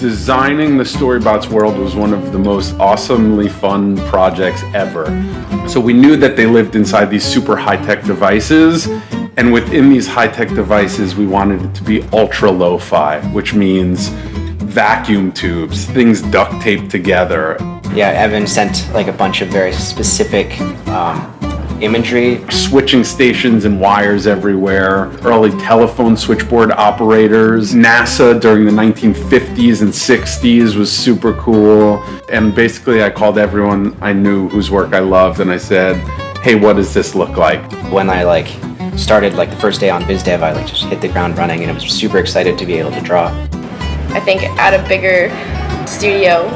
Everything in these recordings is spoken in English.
Designing the StoryBots world was one of the most awesomely fun projects ever. So we knew that they lived inside these super high-tech devices, and within these high-tech devices, we wanted it to be ultra lo-fi, which means vacuum tubes, things duct taped together. Yeah, Evan sent like a bunch of very specific imagery. Switching stations and wires everywhere, early telephone switchboard operators. NASA during the 1950s and 60s was super cool. And basically I called everyone I knew whose work I loved and I said, hey, what does this look like? When I started the first day on BizDev, I just hit the ground running and I was super excited to be able to draw. I think at a bigger studio,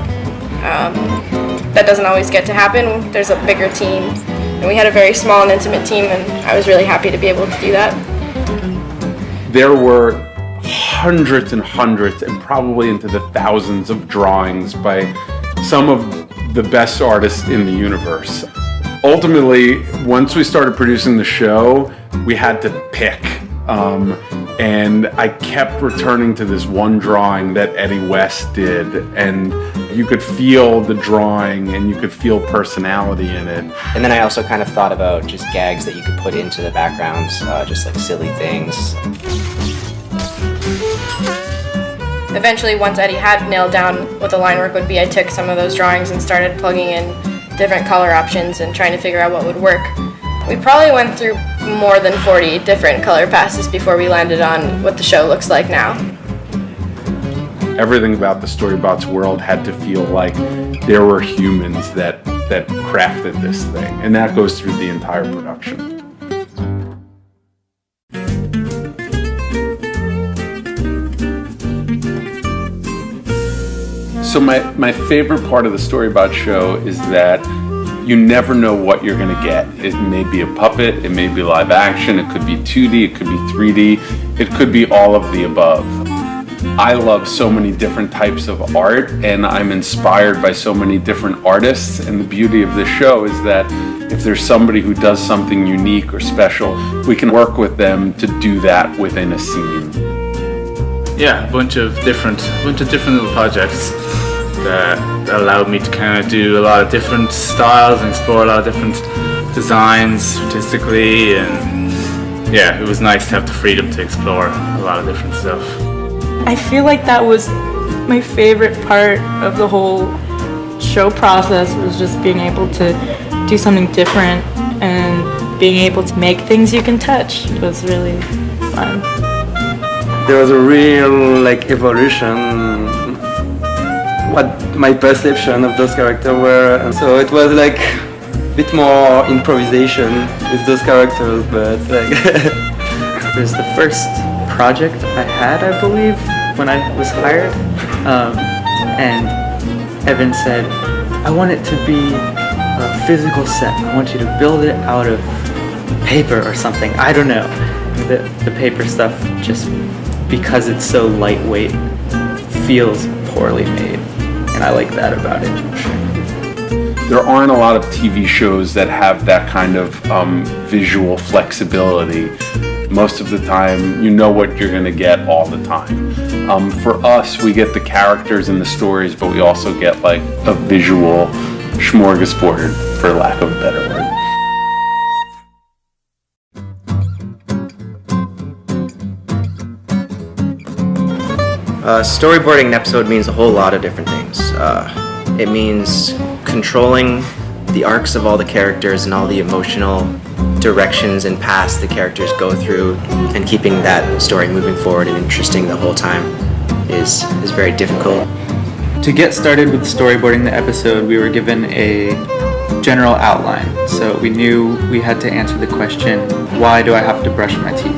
that doesn't always get to happen. There's a bigger team. And we had a very small and intimate team, and I was really happy to be able to do that. There were hundreds and hundreds, and probably into the thousands of drawings by some of the best artists in the universe. Ultimately, once we started producing the show, we had to pick. And I kept returning to this one drawing that Eddie West did, and you could feel the drawing and you could feel personality in it. And then I also kind of thought about just gags that you could put into the backgrounds, just like silly things. Eventually, once Eddie had nailed down what the line work would be, I took some of those drawings and started plugging in different color options and trying to figure out what would work. We probably went through more than 40 different color passes before we landed on what the show looks like now. Everything about the StoryBots world had to feel like there were humans that crafted this thing, and that goes through the entire production. So my favorite part of the StoryBots show is that you never know what you're going to get. It may be a puppet, it may be live action, it could be 2D, it could be 3D, it could be all of the above. I love so many different types of art, and I'm inspired by so many different artists, and the beauty of this show is that if there's somebody who does something unique or special, we can work with them to do that within a scene. Yeah, a bunch of different little projects that allowed me to kind of do a lot of different styles and explore a lot of different designs artistically, and yeah, it was nice to have the freedom to explore a lot of different stuff. I feel like that was my favorite part of the whole show process, was just being able to do something different and being able to make things you can touch. It was really fun. There was a real evolution what my perception of those characters were, and so it was a bit more improvisation with those characters, but It was the first project I had, I believe, when I was hired, and Evan said, I want it to be a physical set. I want you to build it out of paper or something. I don't know. The paper stuff, just because it's so lightweight, feels poorly made, and I like that about it. There aren't a lot of TV shows that have that kind of visual flexibility. Most of the time, you know what you're going to get all the time. For us, we get the characters and the stories, but we also get a visual smorgasbord, for lack of a better word. Storyboarding an episode means a whole lot of different things. It means controlling the arcs of all the characters and all the emotional directions and paths the characters go through, and keeping that story moving forward and interesting the whole time is very difficult. To get started with storyboarding the episode, we were given a general outline, so we knew we had to answer the question, why do I have to brush my teeth?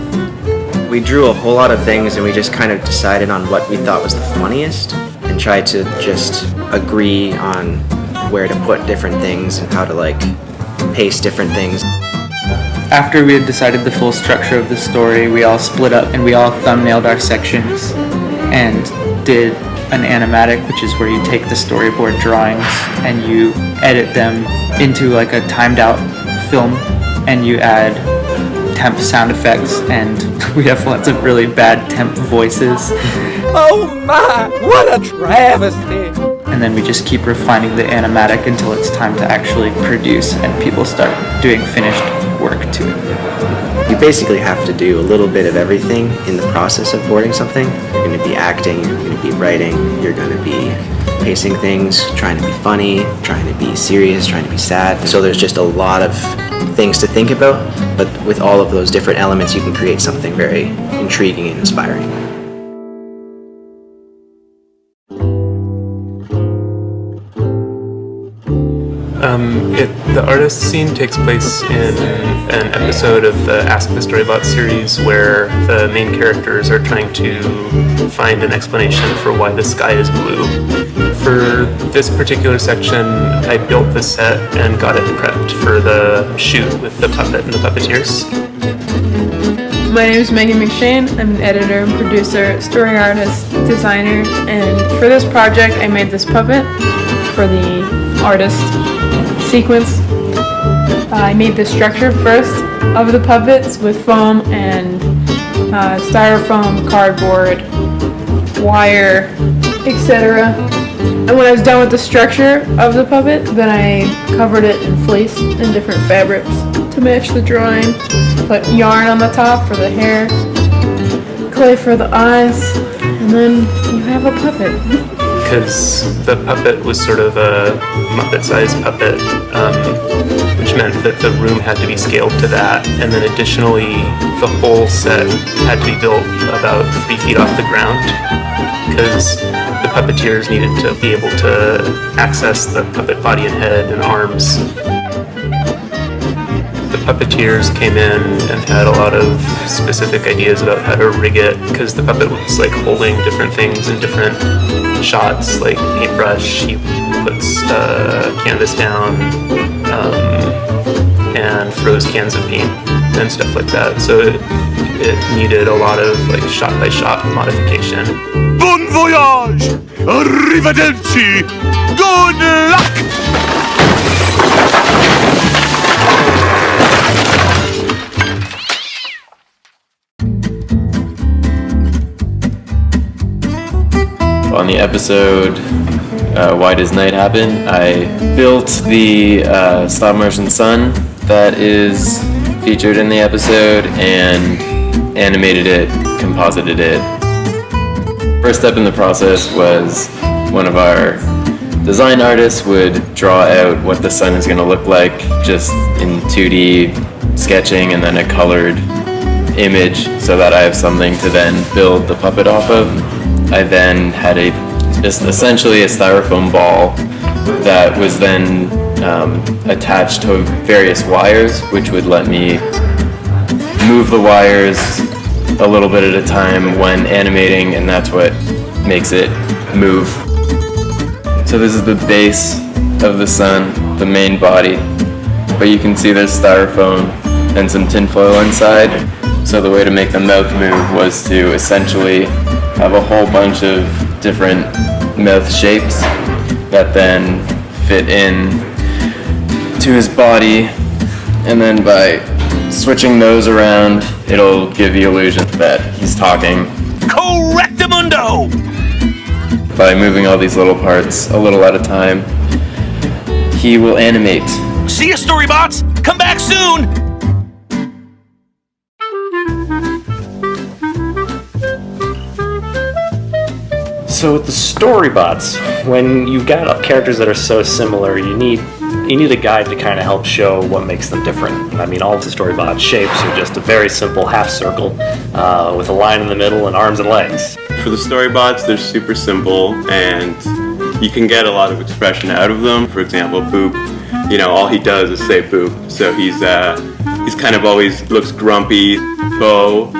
We drew a whole lot of things, and we just kind of decided on what we thought was the funniest and tried to just agree on where to put different things and how to paste different things. After we had decided the full structure of the story, we all split up and we all thumbnailed our sections and did an animatic, which is where you take the storyboard drawings and you edit them into a timed out film, and you add temp sound effects, and we have lots of really bad temp voices, Oh my, what a travesty! And then we just keep refining the animatic until it's time to actually produce and people start doing finished work to it. You basically have to do a little bit of everything in the process of boarding something. You're going to be acting, you're going to be writing, you're going to be pacing things, trying to be funny, trying to be serious, trying to be sad. So there's just a lot of things to think about, but with all of those different elements you can create something very intriguing and inspiring. The artist scene takes place in an episode of the Ask the Storybots series where the main characters are trying to find an explanation for why the sky is blue. For this particular section, I built the set and got it prepped for the shoot with the puppet and the puppeteers. My name is Megan McShane. I'm an editor and producer, story artist, designer, and for this project I made this puppet for the artist sequence. I made the structure first of the puppets with foam and styrofoam, cardboard, wire, etc. And when I was done with the structure of the puppet, then I covered it in fleece and different fabrics to match the drawing. Put yarn on the top for the hair, clay for the eyes, and then you have a puppet. Because the puppet was sort of a Muppet-sized puppet, which meant that the room had to be scaled to that, and then additionally, the whole set had to be built about 3 feet off the ground, because the puppeteers needed to be able to access the puppet body and head and arms. The puppeteers came in and had a lot of specific ideas about how to rig it, because the puppet was like holding different things in different shots, like paintbrush. He puts canvas down and throws cans of paint and stuff like that. So it needed a lot of like shot by shot modification. Bon voyage! Arrivederci! Good luck! On the episode Why Does Night Happen, I built the stop motion sun that is featured in the episode and animated it, composited it. First step in the process was one of our design artists would draw out what the sun is going to look like just in 2D sketching and then a colored image so that I have something to then build the puppet off of. I then had just essentially a styrofoam ball that was then attached to various wires, which would let me move the wires a little bit at a time when animating, and that's what makes it move. So this is the base of the sun, the main body, but you can see there's styrofoam and some tinfoil inside. So the way to make the mouth move was to essentially have a whole bunch of different mouth shapes that then fit in to his body, and then by switching those around, it'll give the illusion that he's talking. Correctamundo! By moving all these little parts a little at a time, he will animate. See ya, Storybots! Come back soon! So with the Storybots, when you've got characters that are so similar, you need a guide to kind of help show what makes them different. I mean, all of the Storybot shapes are just a very simple half circle with a line in the middle and arms and legs. For the Storybots, they're super simple and you can get a lot of expression out of them. For example, Boop, all he does is say Boop. So he's kind of always looks grumpy. Bo,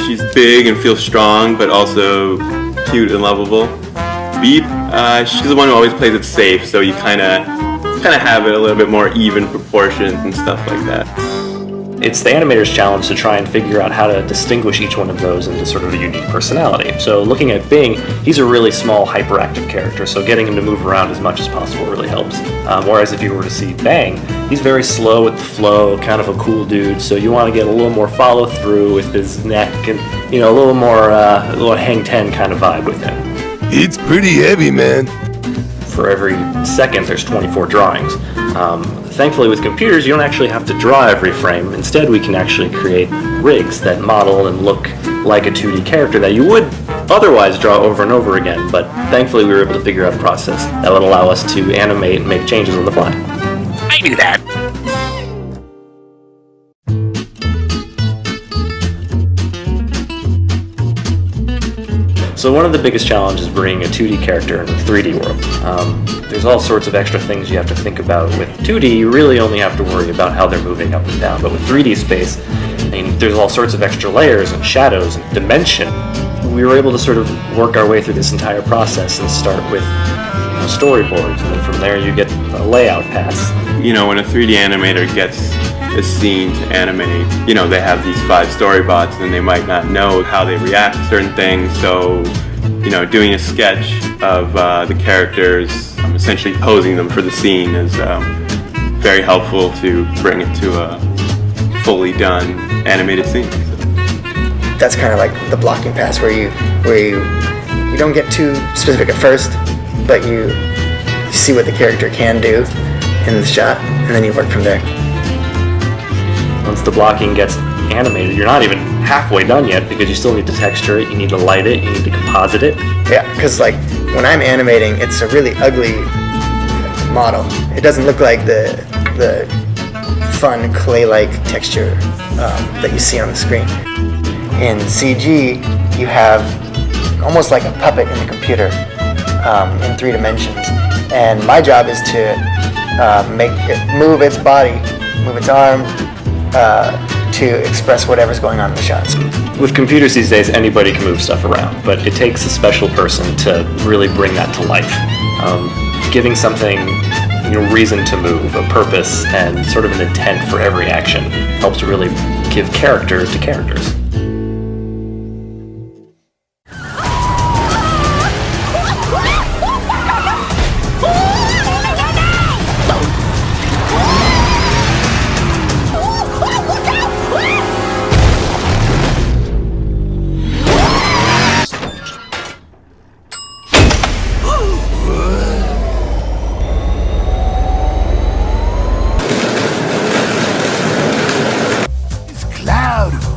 she's big and feels strong, but also cute and lovable. Beep, she's the one who always plays it safe, so you kind of have it a little bit more even proportions and stuff like that. It's the animator's challenge to try and figure out how to distinguish each one of those into sort of a unique personality. So looking at Bing, he's a really small, hyperactive character, so getting him to move around as much as possible really helps. Whereas if you were to see Bang, he's very slow with the flow, kind of a cool dude, so you want to get a little more follow through with his neck and, you know, a little more, a little hang 10 kind of vibe with him. It's pretty heavy, man. For every second, there's 24 drawings. Thankfully, with computers, you don't actually have to draw every frame. Instead, we can actually create rigs that model and look like a 2D character that you would otherwise draw over and over again. But thankfully, we were able to figure out a process that would allow us to animate and make changes on the fly. I knew that. So one of the biggest challenges is bringing a 2D character into a 3D world. There's all sorts of extra things you have to think about. With 2D, you really only have to worry about how they're moving up and down. But with 3D space, I mean, there's all sorts of extra layers and shadows and dimension. We were able to sort of work our way through this entire process and start with storyboards, and then from there you get a layout pass. You know, when a 3D animator gets a scene to animate, you know, they have these 5 StoryBots and they might not know how they react to certain things, so, you know, doing a sketch of the characters, essentially posing them for the scene is very helpful to bring it to a fully done animated scene. That's kind of like the blocking pass where you don't get too specific at first, but you see what the character can do in the shot, and then you work from there. Once the blocking gets animated, you're not even halfway done yet because you still need to texture it, you need to light it, you need to composite it. Yeah, because like when I'm animating, it's a really ugly model. It doesn't look like the fun clay-like texture that you see on the screen. In CG, you have almost like a puppet in the computer in 3 dimensions, and my job is to make it move its body, move its arm, to express whatever's going on in the shots. With computers these days, anybody can move stuff around, but it takes a special person to really bring that to life. Giving something, you know, reason to move, a purpose, and sort of an intent for every action helps to really give character to characters.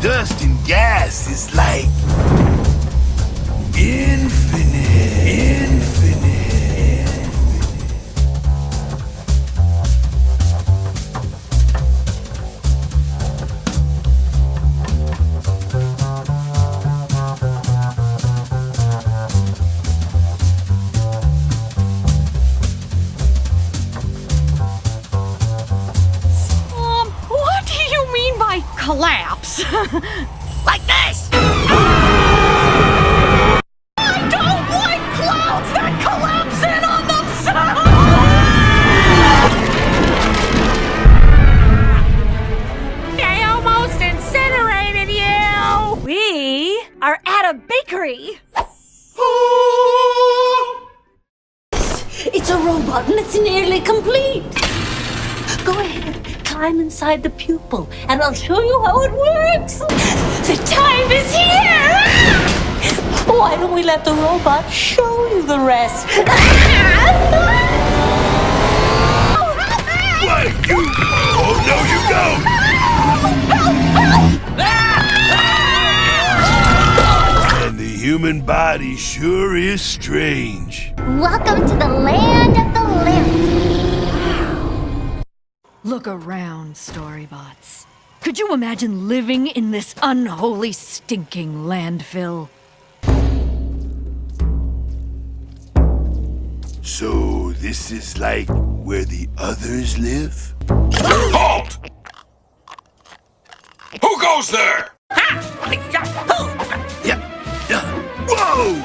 Dust and gas is like infinite. What do you mean by collapse? Like this! I don't like clouds that collapse in on themselves! I almost incinerated you! We are at a bakery. It's a robot and it's nearly complete. Go ahead, climb inside the pupil and I'll show you how it works. The time is here! Why don't we let the robot show you the rest? Wait, you! Oh no, you don't! And the human body sure is strange. Welcome to the land of the living. Look around, Storybots. Could you imagine living in this unholy, stinking landfill? So this is like where the others live? Halt! Who goes there? Whoa!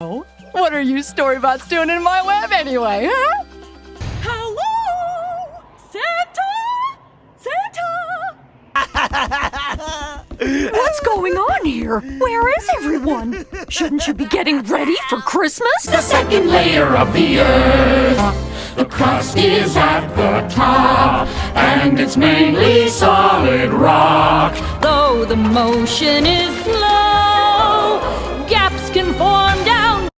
No! What are you Storybots doing in my web anyway, huh? Hello, Santa! What's going on here? Where is everyone? Shouldn't you be getting ready for Christmas? The second layer of the earth. The crust is at the top, and it's mainly solid rock. Though the motion is slow, gaps can form down.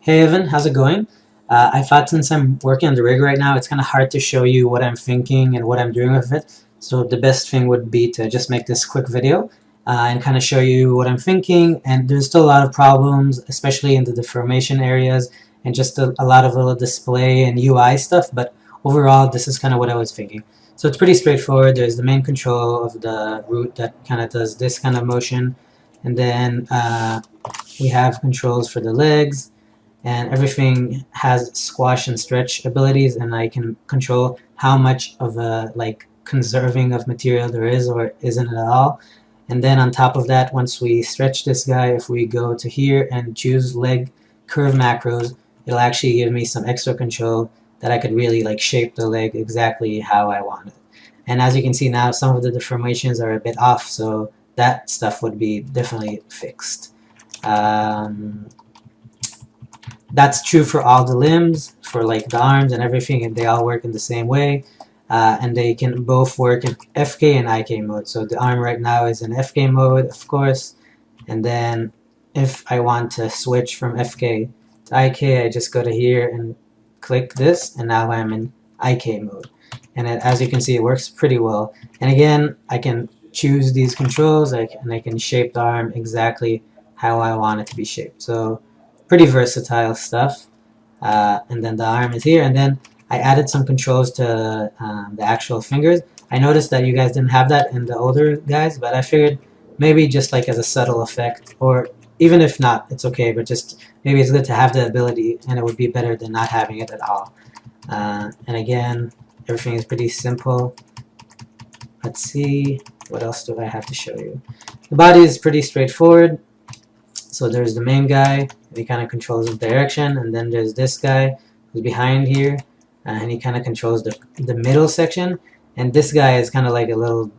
Hey Evan, how's it going? I thought since I'm working on the rig right now, it's kind of hard to show you what I'm thinking and what I'm doing with it. So the best thing would be to just make this quick video and kind of show you what I'm thinking. And there's still a lot of problems, especially in the deformation areas and just a lot of little display and UI stuff. But overall, this is kind of what I was thinking. So it's pretty straightforward. There's the main control of the root that kind of does this kind of motion. And then we have controls for the legs. And everything has squash and stretch abilities, and I can control how much of a conserving of material there is or isn't at all. And then on top of that, once we stretch this guy, if we go to here and choose leg curve macros, it'll actually give me some extra control that I could really shape the leg exactly how I want it. And as you can see now, some of the deformations are a bit off, so that stuff would be definitely fixed. That's true for all the limbs, for the arms and everything, and they all work in the same way. And they can both work in FK and IK mode. So the arm right now is in FK mode, of course. And then if I want to switch from FK to IK, I just go to here and click this, and now I'm in IK mode. And as you can see, it works pretty well. And again, I can choose these controls, and I can shape the arm exactly how I want it to be shaped. So pretty versatile stuff. And then the arm is here, and then I added some controls to the actual fingers. I noticed that you guys didn't have that in the older guys, but I figured maybe just as a subtle effect, or even if not, it's okay, but just maybe it's good to have the ability, and it would be better than not having it at all. And again, everything is pretty simple. Let's see, what else do I have to show you? The body is pretty straightforward. So there's the main guy, he kind of controls the direction, and then there's this guy who's behind here, and he kind of controls the middle section, and this guy is kind of like a little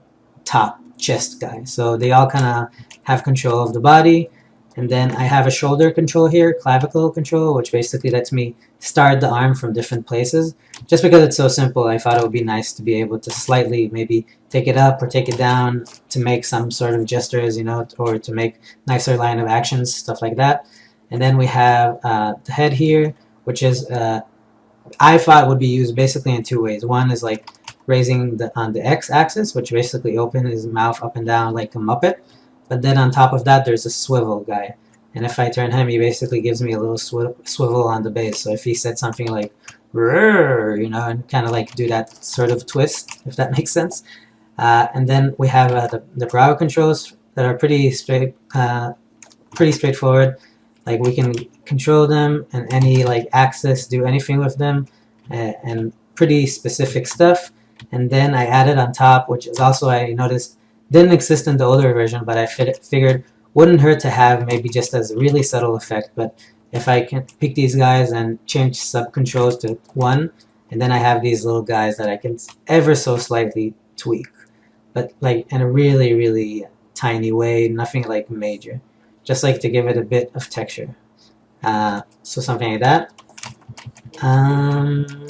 top chest guy. So they all kind of have control of the body. And then I have a shoulder control here, clavicle control, which basically lets me start the arm from different places. Just because it's so simple, I thought it would be nice to be able to slightly maybe take it up or take it down to make some sort of gestures, or to make nicer line of actions, stuff like that. And then we have the head here, which is I thought would be used basically in two ways. One is raising on the x-axis, which basically opens his mouth up and down like a Muppet. But then on top of that, there's a swivel guy. And if I turn him, he basically gives me a little swivel on the base. So if he said something like, "Rrr," and kind of do that sort of twist, if that makes sense. And then we have the brow controls that are pretty straightforward. We can control them and any axis, do anything with them. and pretty specific stuff. And then I added on top, which is also I noticed didn't exist in the older version, but I figured wouldn't hurt to have maybe just as a really subtle effect. But if I can pick these guys and change sub controls to 1, and then I have these little guys that I can ever so slightly tweak, but like in a really, really tiny way, nothing like major, just like to give it a bit of texture. So something like that.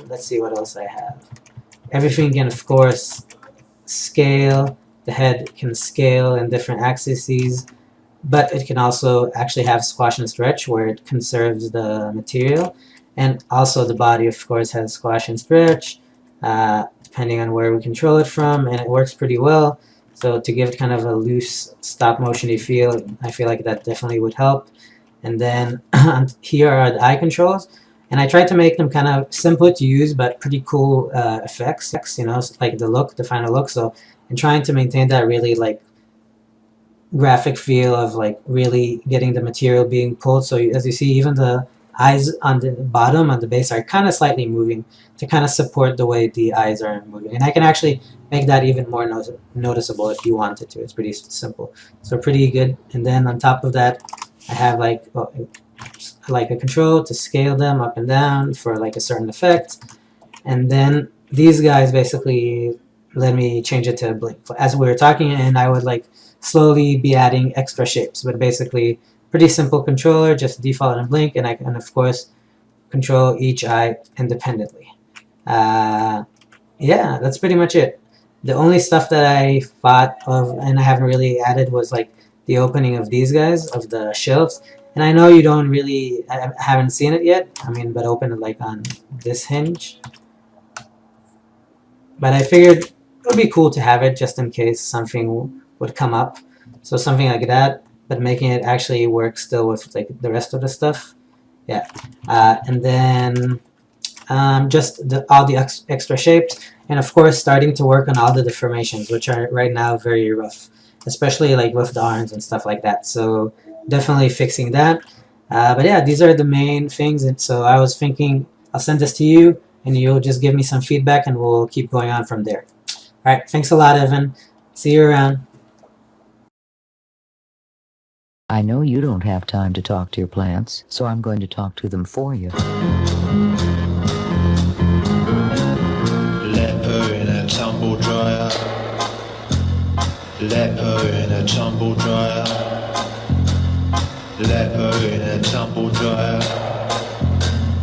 Let's see what else I have. Everything can, of course, scale. The head can scale in different axes, but it can also actually have squash and stretch where it conserves the material. And also the body, of course, has squash and stretch, depending on where we control it from, and it works pretty well. So to give it kind of a loose stop-motion-y feel, I feel like that definitely would help. And then here are the eye controls. And I tried to make them kind of simple to use, but pretty cool effects, you know, like the look, the final look. So I'm trying to maintain that really like graphic feel of like really getting the material being pulled. So as you see, even the eyes on the bottom, on the base, are kind of slightly moving to kind of support the way the eyes are moving. And I can actually make that even more noticeable if you wanted to. It's pretty simple. So pretty good. And then on top of that, I have like a control to scale them up and down for like a certain effect. And then these guys basically let me change it to a blink. As we were talking, and I would like slowly be adding extra shapes, but basically pretty simple controller, just default and blink, and I can of course control each eye independently. Yeah, that's pretty much it. The only stuff that I thought of and I haven't really added was like the opening of these guys, of the shelves. And I know you don't really, I haven't seen it yet, I mean, but open it like on this hinge. But I figured it would be cool to have it just in case something would come up. So something like that, but making it actually work still with like the rest of the stuff. Yeah. And then just all the extra shapes. And of course, starting to work on all the deformations, which are right now very rough, especially like with the arms and stuff like that. So definitely fixing that. But yeah, these are the main things. And so I was thinking I'll send this to you and you'll just give me some feedback and we'll keep going on from there. All right. Thanks a lot, Evan. See you around. I know you don't have time to talk to your plants, so I'm going to talk to them for you. Leper in a tumble dryer. Leper in a tumble dryer. Leper in a tumble dryer.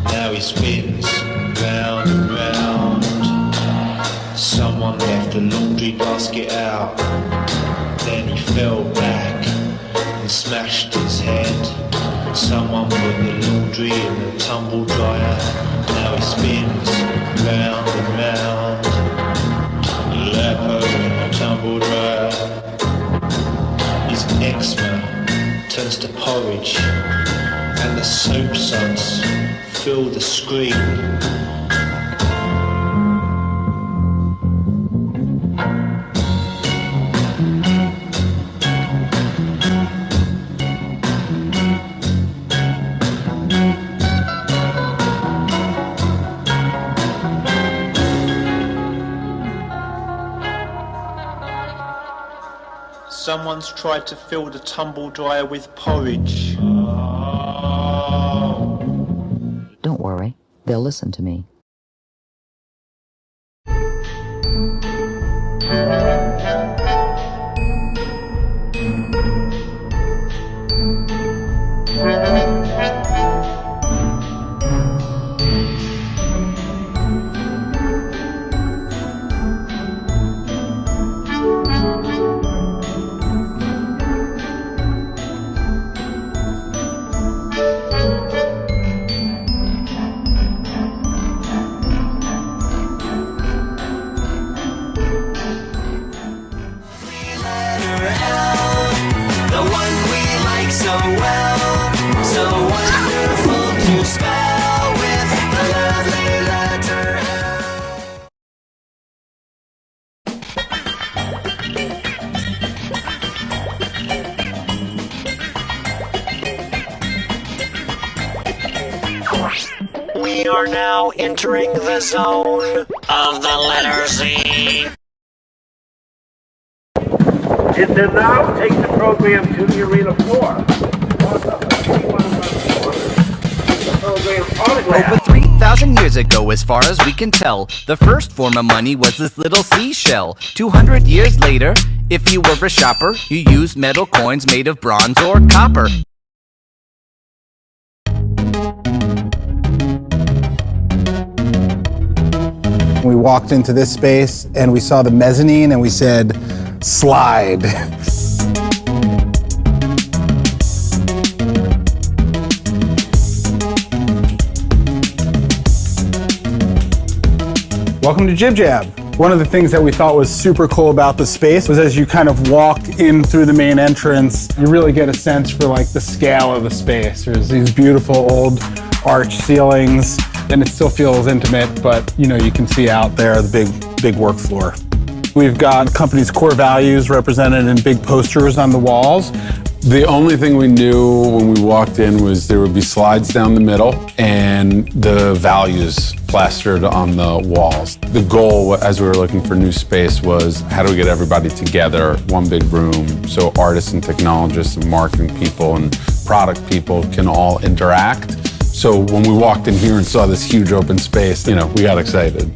Now he spins round and round. Someone left a laundry basket out. Then he fell back and smashed his head. Someone put the laundry in the tumble dryer. Now he spins round and round. Leper in a tumble dryer. His eczema turns to porridge, and the soap suds fill the screen. Someone's tried to fill the tumble dryer with porridge. Don't worry, they'll listen to me. are now entering the zone of the letter Z. And then now take the program to the arena floor. Over 3,000 years ago, as far as we can tell, the first form of money was this little seashell. 200 years later, if you were a shopper, you used metal coins made of bronze or copper. We walked into this space and we saw the mezzanine and we said, slide. Welcome to JibJab. One of the things that we thought was super cool about the space was as you kind of walk in through the main entrance, you really get a sense for like the scale of the space. There's these beautiful old arch ceilings and it still feels intimate, but you know, you can see out there the big work floor. We've got the company's core values represented in big posters on the walls. The only thing we knew when we walked in was there would be slides down the middle and the values plastered on the walls. The goal as we were looking for new space was how do we get everybody together, one big room, so artists and technologists and marketing people and product people can all interact. So when we walked in here and saw this huge open space, you know, we got excited.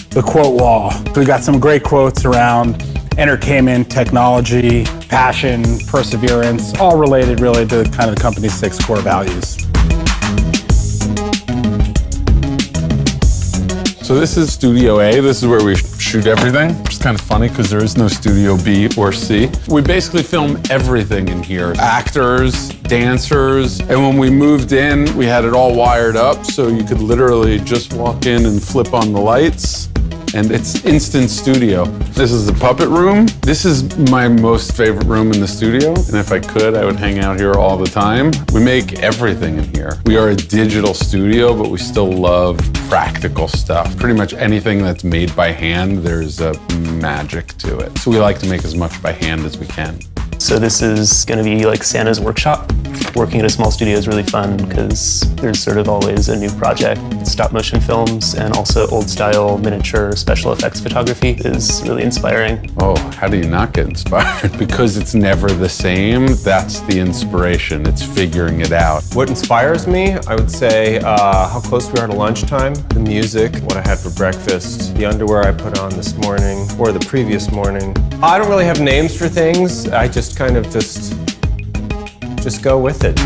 The quote wall. We got some great quotes around entertainment, technology, passion, perseverance, all related really to kind of the company's 6 core values. So this is Studio A. This is where we shoot everything. It's kind of funny because there is no Studio B or C. We basically film everything in here. Actors, dancers, and when we moved in, we had it all wired up so you could literally just walk in and flip on the lights. And it's instant studio. This is the puppet room. This is my most favorite room in the studio. And if I could, I would hang out here all the time. We make everything in here. We are a digital studio, but we still love practical stuff. Pretty much anything that's made by hand, there's a magic to it. So we like to make as much by hand as we can. So this is going to be like Santa's workshop. Working at a small studio is really fun because there's sort of always a new project. Stop motion films and also old style miniature special effects photography is really inspiring. Oh, how do you not get inspired? Because it's never the same. That's the inspiration. It's figuring it out. What inspires me, I would say how close we are to lunchtime, the music, what I had for breakfast, the underwear I put on this morning or the previous morning. I don't really have names for things. I just kind of just go with it.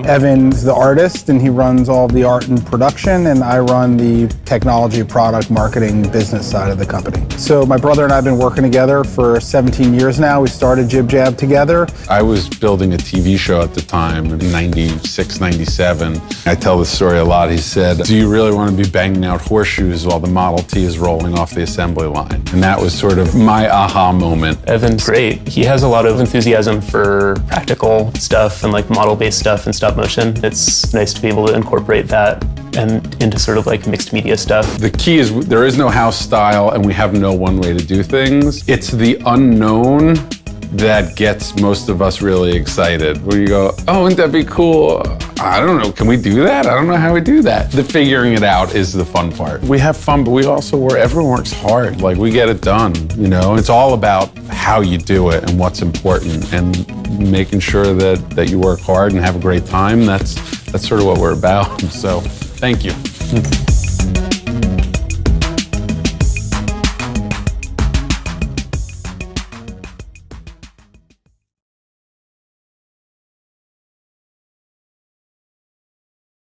Evan's the artist and he runs all the art and production, and I run the technology, product, marketing, business side of the company. So my brother and I have been working together for 17 years now. We started JibJab together. I was building a TV show at the time in 96, 97. I tell this story a lot. He said, do you really want to be banging out horseshoes while the Model T is rolling off the assembly line? And that was sort of my aha moment. Evan's great. He has a lot of enthusiasm for practical stuff and like model-based stuff and stop motion. It's nice to be able to incorporate that and into sort of like mixed media stuff. The key is there is no house style and we have no one way to do things. It's the unknown that gets most of us really excited. Where you go, oh, wouldn't that be cool? I don't know, can we do that? I don't know how we do that. The figuring it out is the fun part. We have fun, but we also, everyone works hard. Like we get it done, you know? It's all about how you do it and what's important and making sure that you work hard and have a great time. That's sort of what we're about. So thank you.